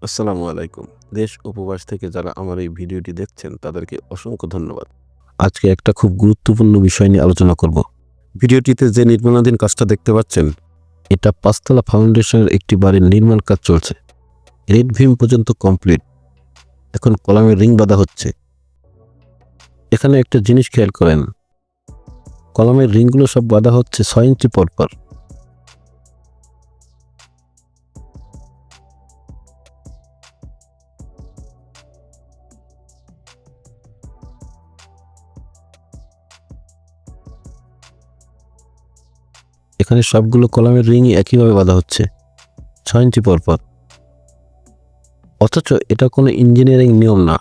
আসসালামু আলাইকুম। দেশ উপবাস থেকে যারা আমার এই ভিডিওটি দেখছেন তাদেরকে অসংখ্য ধন্যবাদ। আজকে একটা খুব গুরুত্বপূর্ণ বিষয় নিয়ে আলোচনা করব। ভিডিওটিতে যে নির্মাণাধীন কাজটা দেখতে পাচ্ছেন, এটা ৫ তলা ফাউন্ডেশনের একটি বাড়ির নির্মাণ কাজ চলছে। রেড ভিম পর্যন্ত কমপ্লিট। এখন কলামের রিং বাঁধা হচ্ছে। এখানে একটা জিনিস খেয়াল করেন, কলামের রিংগুলো সব বাঁধা হচ্ছে ৬ ইঞ্চি পরপর। এখানে সবগুলো কলামের রিংই একইভাবে বাঁধা হচ্ছে ৬ ইঞ্চি পরপর। অথচ এটা কোনো ইঞ্জিনিয়ারিং নিয়ম না।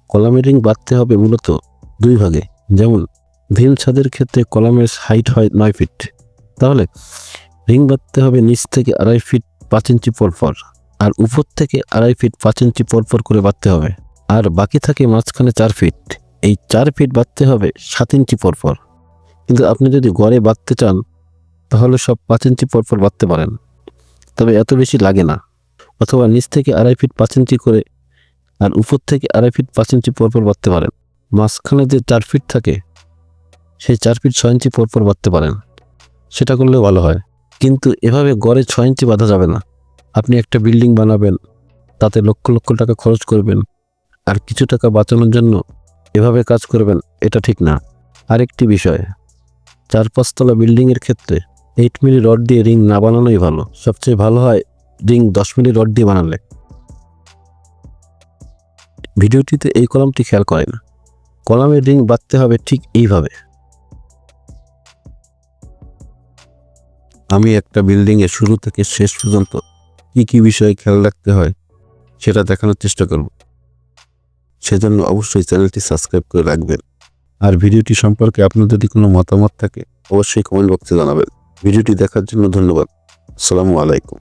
কলামের রিং বাঁধতে হবে মূলত ২ ভাগে। যেমন ভীম ছাদের ক্ষেত্রে কলামের হাইট হয় ৯ ফিট, তাহলে রিং বাঁধতে হবে নিচ থেকে ২.৫ ফিট ৫ ইঞ্চি পরপর, আর উপর থেকে ২.৫ ফিট ৫ ইঞ্চি পরপর করে বাঁধতে হবে। আর বাকি থাকে মাঝখানে ৪ ফিট। এই ৪ ফিট বাঁধতে হবে ৭ ইঞ্চি পরপর। কিন্তু আপনি যদি গড়ে বাঁধতে চান তাহলে সব ৫ ইঞ্চি পরপর বাঁধতে পারেন, তবে এত বেশি লাগে না। অথবা নিচ থেকে ২.৫ ফিট ৫ ইঞ্চি করে আর উপর থেকে ২.৫ ফিট ৫ ইঞ্চি পরপর বাঁধতে পারেন। মাঝখানে যে ৪ ফিট থাকে সেই ৪ ফিট ৬ ইঞ্চি পরপর বাঁধতে পারেন, সেটা করলেও ভালো হয়। কিন্তু এভাবে গড়ে ৬ ইঞ্চি বাঁধা যাবে না। আপনি একটা বিল্ডিং বানাবেন, তাতে লক্ষ লক্ষ টাকা খরচ করবেন, আর কিছু টাকা বাঁচানোর জন্য এভাবে কাজ করবেন, এটা ঠিক না। আরেকটি বিষয়, ৪-৫ তলা বিল্ডিংয়ের ক্ষেত্রে ৮ মিলি রড দিয়ে রিং না বানানোই ভালো। সবচেয়ে ভালো হয় রিং ১০ মিলি রড দিয়ে বানালে। ভিডিওটিতে এই কলামটি খেয়াল করেন, কলামের রিং বাঁধতে হবে ঠিক এইভাবে। আমি একটা বিল্ডিংয়ের শুরু থেকে শেষ পর্যন্ত কি কি বিষয়ে খেয়াল রাখতে হয় সেটা দেখানোর চেষ্টা করব। সেজন্য অবশ্যই চ্যানেলটি সাবস্ক্রাইব করে রাখবেন। আর ভিডিওটি সম্পর্কে আপনার যদি কোনো মতামত থাকে অবশ্যই কমেন্ট বক্সে জানাবেন। ভিডিওটি দেখার জন্য ধন্যবাদ। আসসালামু আলাইকুম।